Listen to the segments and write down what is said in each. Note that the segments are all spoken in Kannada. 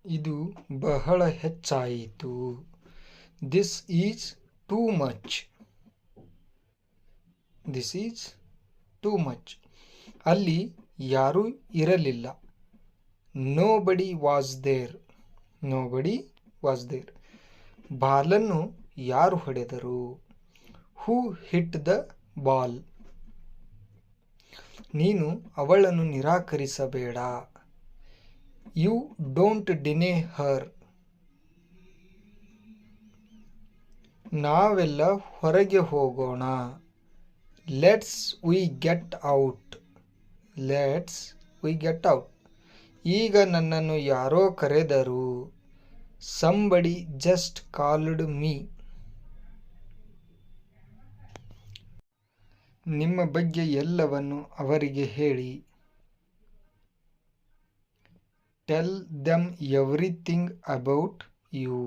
ಇದು ಬಹಳ ಹೆಚ್ಚಾಯಿತು. This is too much. This is too much. ಅಲ್ಲಿ ಯಾರೂ ಇರಲಿಲ್ಲ. Nobody was there. Nobody was there. ಬಾಲನ್ನು ಯಾರು ಹೊಡೆದರು? Who hit the ball. ನೀನು ಅವಳನ್ನು ನಿರಾಕರಿಸಬೇಡ. ಯು ಡೋಂಟ್ ಡಿನೇ ಹರ್. ನಾವೆಲ್ಲ ಹೊರಗೆ ಹೋಗೋಣ. Let's we get out. Let's we get out. ಈಗ ನನ್ನನ್ನು ಯಾರೋ ಕರೆದರು. Somebody just called me. ನಿಮ್ಮ ಬಗ್ಗೆ ಎಲ್ಲವನ್ನು ಅವರಿಗೆ ಹೇಳಿ. Tell them everything about you.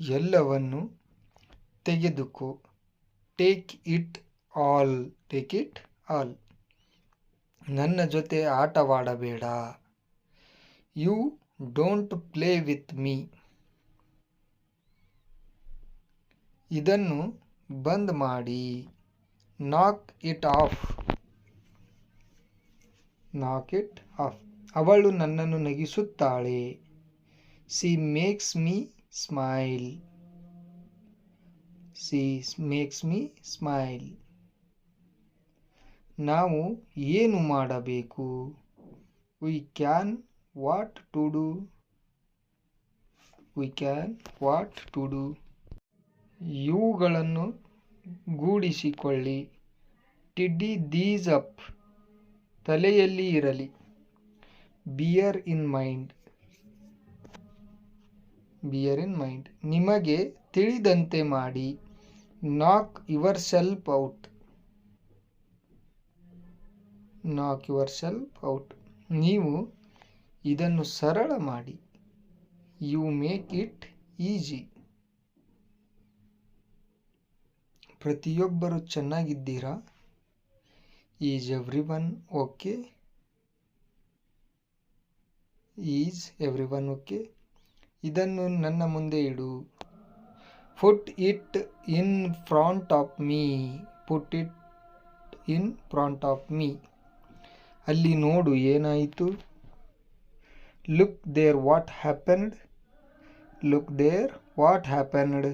ಎಲ್ಲವನ್ನು ತೆಗೆದುಕೋ. Take it all. Take it all. ನನ್ನ ಜೊತೆ ಆಟವಾಡಬೇಡ. You don't play with me. ಇದನ್ನು ಬಂದ್ ಮಾಡಿ. Knock it off. Knock it off. ಅವಳು ನನ್ನನ್ನು ನಗಿಸುತ್ತಾಳೆ. She makes me smile. She makes me smile. ನಾವು ಏನು ಮಾಡಬೇಕು? V can what to do. We can what to do. ಇವುಗಳನ್ನು ಗೂಡಿಸಿಕೊಳ್ಳಿ. Tidy these up. ತಲೆಯಲ್ಲಿ ಇರಲಿ. Bear in mind. Bear in mind. ನಿಮಗೆ ತಿಳಿದಂತೆ ಮಾಡಿ. Knock yourself out. Knock yourself out. ನೀವು ಇದನ್ನು ಸರಳ ಮಾಡಿ. You make it easy. ಪ್ರತಿಯೊಬ್ಬರು ಚೆನ್ನಾಗಿದ್ದೀರಾ? Is everyone okay? Is everyone okay? ಇದನ್ನು ನನ್ನ ಮುಂದೆ ಇಡು. Put it in front of me. Put it in front of me. ಅಲ್ಲಿ ನೋಡು ಏನಾಯಿತು. Look there what happened. Look there what happened.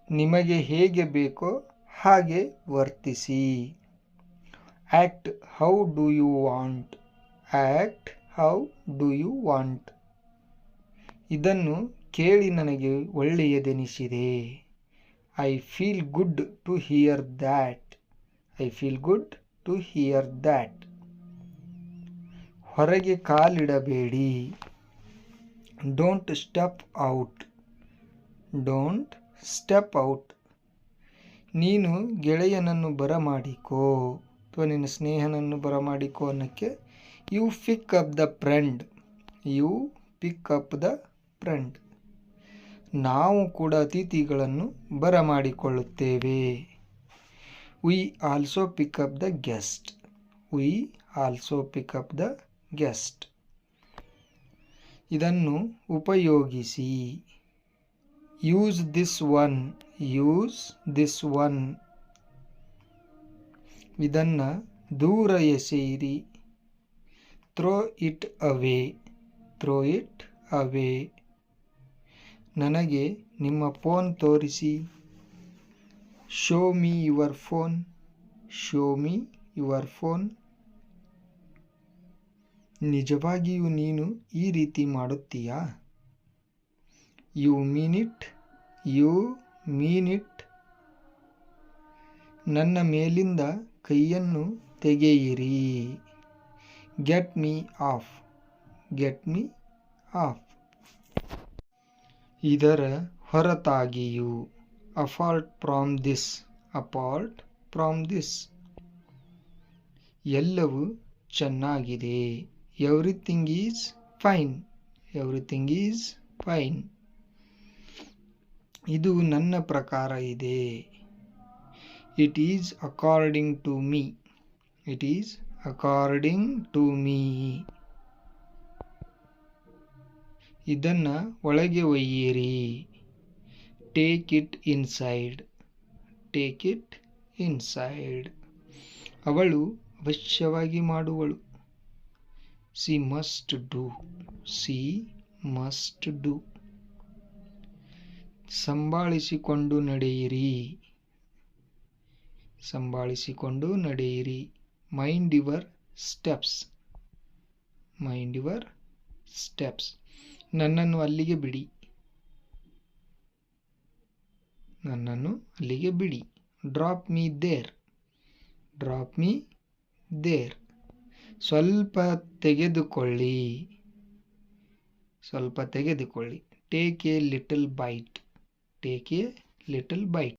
ನಿಮಗೆ ಹೇಗೆ ಬೇಕೋ ಹಾಗೆ ವರ್ತಿಸಿ. Act how do you want. Act how do you want. ಇದನ್ನು ಕೇಳಿ ನನಗೆ ಒಳ್ಳೆಯದೆನಿಸಿದೆ. I feel good to hear that. I feel good to hear that. ಹೊರಗೆ ಕಾಲಿಡಬೇಡಿ. Don't step out. Don't step out. ನೀನು ಗೆಳೆಯನನ್ನು ಬರಮಾಡಿಕೋ ಅಥವಾ ನಿನ್ನ ಸ್ನೇಹನನ್ನು ಬರಮಾಡಿಕೋ ಅನ್ನೋಕ್ಕೆ you pick up the friend. You pick up the friend. ನಾವು ಕೂಡ ಅತಿಥಿಗಳನ್ನು ಬರಮಾಡಿಕೊಳ್ಳುತ್ತೇವೆ. We also pick up the guest. We also pick up the guest. ಇದನ್ನು ಉಪಯೋಗಿಸಿ. Use this one. Use this one. ಇದನ್ನು ದೂರ ಎಸೆಯಿರಿ. Throw it away. Throw it away. ನನಗೆ ನಿಮ್ಮ ಫೋನ್ ತೋರಿಸಿ. Show me your phone. Show me your phone. ನಿಜವಾಗಿಯೂ ನೀನು ಈ ರೀತಿ ಮಾಡುತ್ತೀಯಾ? You mean it. You mean it. ನನ್ನ ಮೇಲಿಂದ ಕೈಯನ್ನು ತೆಗೆಯಿರಿ. Get me off. Get me off. ಇದರ ಹೊರತಾಗಿಯೂ. Apart from this. Apart from this. ಎಲ್ಲವೂ ಚೆನ್ನಾಗಿದೆ. Everything is fine. Everything is fine. ಇದು ನನ್ನ ಪ್ರಕಾರ ಇದೆ. It is according to me. It is according to me. ಇದನ್ನ ಒಳಗೆ ಒಯ್ಯಿರಿ. Take it inside. Take it inside. ಅವಳು ಅವಶ್ಯವಾಗಿ ಮಾಡುವಳು. She must do. She must do. ಸಂಭಾಳಿಸಿಕೊಂಡು ನಡೆಯಿರಿ. ಸಂಭಾಳಿಸಿಕೊಂಡು ನಡೆಯಿರಿ. Mind your steps. Mind your steps. ನನ್ನನ್ನು ಅಲ್ಲಿಗೆ ಬಿಡಿ. ನನ್ನನ್ನು ಅಲ್ಲಿಗೆ ಬಿಡಿ. Drop me there. Drop me there. ಸ್ವಲ್ಪ ತೆಗೆದುಕೊಳ್ಳಿ. ಸ್ವಲ್ಪ ತೆಗೆದುಕೊಳ್ಳಿ. Take a little bite. Take a little byte.